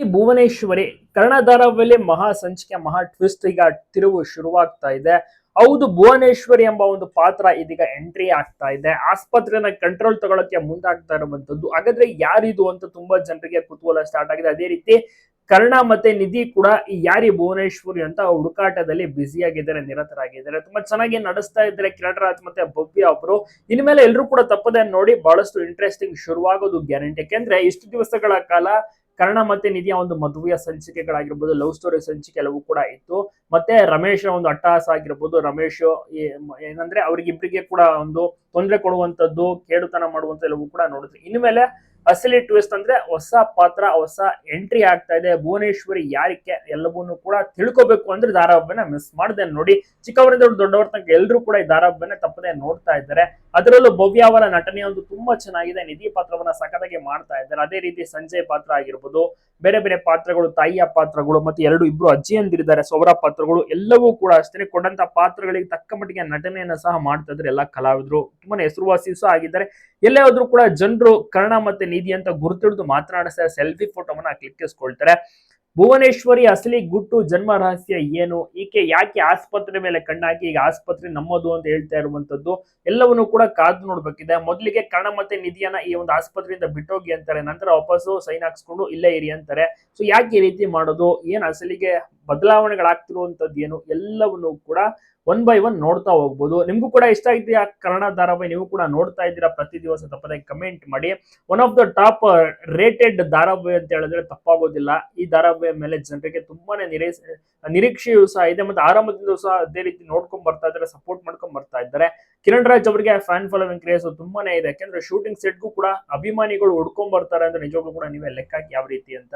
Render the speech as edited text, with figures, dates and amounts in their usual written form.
ಈ ಭುವನೇಶ್ವರಿ ಕನ್ನಡ ಧಾರಾವಾಹಿಯಲ್ಲಿ ಮಹಾ ಸಂಚಿಕೆ ಮಹಾ ಟ್ವಿಸ್ಟ್ ಈಗ ತಿರುವು ಶುರುವಾಗ್ತಾ ಇದೆ. ಹೌದು, ಭುವನೇಶ್ವರಿ ಎಂಬ ಒಂದು ಪಾತ್ರ ಇದೀಗ ಎಂಟ್ರಿ ಆಗ್ತಾ ಇದೆ. ಆಸ್ಪತ್ರೆನ ಕಂಟ್ರೋಲ್ ತಗೊಳಕ್ಕೆ ಮುಂದಾಗ್ತಾ ಇರುವಂತದ್ದು. ಹಾಗಾದ್ರೆ ಯಾರಿದು ಅಂತ ತುಂಬಾ ಜನರಿಗೆ ಕುತೂಹಲ ಸ್ಟಾರ್ಟ್ ಆಗಿದೆ. ಅದೇ ರೀತಿ ಕರ್ಣ ಮತ್ತೆ ನಿಧಿ ಕೂಡ ಈ ಯಾರಿ ಭುವನೇಶ್ವರಿ ಅಂತ ಹುಡುಕಾಟದಲ್ಲಿ ಬ್ಯುಸಿ ಆಗಿದ್ದಾರೆ, ನಿರತರಾಗಿದ್ದಾರೆ. ತುಂಬಾ ಚೆನ್ನಾಗಿ ನಡೆಸ್ತಾ ಇದ್ದಾರೆ ಕಿರಣ್ ರಾಜ್ ಮತ್ತೆ ಭವ್ಯ ಅವರು. ಇನ್ಮೇಲೆ ಎಲ್ಲರೂ ಕೂಡ ತಪ್ಪದೆ ನೋಡಿ ಬಹಳಷ್ಟು ಇಂಟ್ರೆಸ್ಟಿಂಗ್ ಶುರುವಾಗೋದು ಗ್ಯಾರಂಟಿ. ಯಾಕೆಂದ್ರೆ ಇಷ್ಟು ದಿವಸಗಳ ಕಾಲ ಕರ್ಣ ಮತ್ತೆ ನಿಧಿಯ ಒಂದು ಮದುವೆಯ ಸಂಚಿಕೆಗಳಾಗಿರ್ಬೋದು, ಲವ್ ಸ್ಟೋರಿ ಸಂಚಿಕೆ ಎಲ್ಲವೂ ಕೂಡ ಇತ್ತು. ಮತ್ತೆ ರಮೇಶ್ ಒಂದು ಅಟ್ಟಹಾಸ ಆಗಿರ್ಬೋದು, ರಮೇಶ್ ಏನಂದ್ರೆ ಅವ್ರಿಗಿಬ್ರಿಗೆ ಕೂಡ ಒಂದು ತೊಂದರೆ ಕೊಡುವಂತದ್ದು, ಕೇಡುತನ ಮಾಡುವಂತ ಎಲ್ಲವೂ ಕೂಡ ನೋಡಿದ್ವಿ. ಇನ್ಮೇಲೆ ಅಸಲಿ ಟ್ವಿಸ್ಟ್ ಅಂದ್ರೆ ಹೊಸ ಪಾತ್ರ, ಹೊಸ ಎಂಟ್ರಿ ಆಗ್ತಾ ಇದೆ. ಭುವನೇಶ್ವರಿ ಯಾರಿಕೆ ಎಲ್ಲವನ್ನೂ ಕೂಡ ತಿಳ್ಕೊಬೇಕು ಅಂದ್ರೆ ಧಾರಾವಾಹಿನ ಮಿಸ್ ಮಾಡದೆ ನೋಡಿ. ಚಿಕ್ಕವರಿಂದ ದೊಡ್ಡವರ ತನಕ ಎಲ್ಲರೂ ಕೂಡ ಈ ಧಾರಾವಾಹಿನ ತಪ್ಪದೆ ನೋಡ್ತಾ ಇದ್ದಾರೆ. ಅದರಲ್ಲೂ ಭವ್ಯ ಅವರ ನಟನೆ ಒಂದು ತುಂಬಾ ಚೆನ್ನಾಗಿದೆ. ನಿಧಿ ಪಾತ್ರವನ್ನ ಸಖತ್ತಾಗಿ ಮಾಡ್ತಾ ಇದ್ದಾರೆ. ಅದೇ ರೀತಿ ಸಂಜಯ್ ಪಾತ್ರ ಆಗಿರ್ಬೋದು, ಬೇರೆ ಬೇರೆ ಪಾತ್ರಗಳು, ತಾಯಿಯ ಪಾತ್ರಗಳು, ಮತ್ತೆ ಇಬ್ರು ಅಜ್ಜಿಯಂದಿರಿದ್ದಾರೆ, ಸೊ ಅವರ ಪಾತ್ರಗಳು ಎಲ್ಲವೂ ಕೂಡ ಅಷ್ಟೇ ಕೊಟ್ಟಂತ ಪಾತ್ರಗಳಿಗೆ ತಕ್ಕ ಮಟ್ಟಿಗೆ ನಟನೆಯನ್ನ ಸಹ ಮಾಡ್ತಾ ಇದ್ದಾರೆ ಎಲ್ಲ ಕಲಾವಿದರು. ತುಂಬಾನೇ ಹೆಸರುವಾಸಿ ಸಹ ಆಗಿದ್ದಾರೆ. ಎಲ್ಲೇ ಹೋದ್ರು ಕೂಡ ಜನರು ಕರ್ಣ ಮತ್ತೆ ನಿಧಿ ಅಂತ ಗುರುತಿಡಿದು ಮಾತನಾಡಿಸ್ತಾರೆ, ಸೆಲ್ಫಿ ಫೋಟೋವನ್ನ ಕ್ಲಿಕ್ಕಿಸ್ಕೊಳ್ತಾರೆ. ಭುವನೇಶ್ವರಿ ಅಸಲಿ ಗುಟ್ಟು, ಜನ್ಮ ರಹಸ್ಯ ಏನು, ಈಕೆ ಯಾಕೆ ಆಸ್ಪತ್ರೆ ಮೇಲೆ ಕಣ್ಣಾಕಿ ಈಗ ಆಸ್ಪತ್ರೆ ನಮ್ಮದು ಅಂತ ಹೇಳ್ತಾ ಇರುವಂತದ್ದು ಎಲ್ಲವನ್ನು ಕೂಡ ಕಾದು ನೋಡ್ಬೇಕಿದೆ. ಮೊದಲಿಗೆ ಕರ್ಣ ಮತ್ತೆ ನಿಧಿಯನ್ನ ಈ ಒಂದು ಆಸ್ಪತ್ರೆಯಿಂದ ಬಿಟ್ಟೋಗಿ ಅಂತಾರೆ, ನಂತರ ವಾಪಸ್ಸು ಸೈನ್ ಹಾಕ್ಸ್ಕೊಂಡು ಇಲ್ಲೇ ಇರಿ ಅಂತಾರೆ. ಸೊ ಯಾಕೆ ಈ ರೀತಿ ಮಾಡೋದು, ಏನ್ ಅಸಲಿಗೆ ಬದಲಾವಣೆಗಳಾಗ್ತಿರುವಂತದ್ದು ಏನು, ಎಲ್ಲವನ್ನು ಕೂಡ ಒನ್ ಬೈ ಒನ್ ನೋಡ್ತಾ ಹೋಗ್ಬೋದು. ನಿಮ್ಗೂ ಕೂಡ ಇಷ್ಟ ಇದೆಯಾ ಕನ್ನಡ ಧಾರಾವಾಹಿ, ನೀವು ಕೂಡ ನೋಡ್ತಾ ಇದ್ದೀರಾ ಪ್ರತಿ ದಿವಸ, ತಪ್ಪದೆ ಕಮೆಂಟ್ ಮಾಡಿ. One of the top rated ಧಾರಾವಾಹಿ ಅಂತ ಹೇಳಿದ್ರೆ ತಪ್ಪಾಗೋದಿಲ್ಲ. ಈ ಧಾರಾವಾಹಿಯ ಮೇಲೆ ಜನರಿಗೆ ತುಂಬಾನೇ ನಿರೀಕ್ಷೆಯೂ ಸಹ ಇದೆ, ಮತ್ತೆ ಆರಂಭದಿಂದ ಸಹ ಅದೇ ರೀತಿ ನೋಡ್ಕೊಂಡ್ ಬರ್ತಾ ಇದ್ದಾರೆ, ಸಪೋರ್ಟ್ ಮಾಡ್ಕೊಂಡ್ ಬರ್ತಾ ಇದ್ದಾರೆ. ಕಿರಣ್ ರಾಜ್ ಅವರಿಗೆ ಫ್ಯಾನ್ ಫಾಲೋವಿಂಗ್ ಕ್ರೇಜ್ ತುಂಬಾನೇ ಇದೆ. ಯಾಕಂದ್ರೆ ಶೂಟಿಂಗ್ ಸೆಟ್ಗೂ ಕೂಡ ಅಭಿಮಾನಿಗಳು ಹುಡ್ಕೊಂಡ್ ಬರ್ತಾರೆ ಅಂದ್ರೆ ನಿಜವಾಗ್ಲೂ ಕೂಡ ನೀವೇ ಲೆಕ್ಕ ಹಾಕಿ ಯಾವ ರೀತಿ ಅಂತ.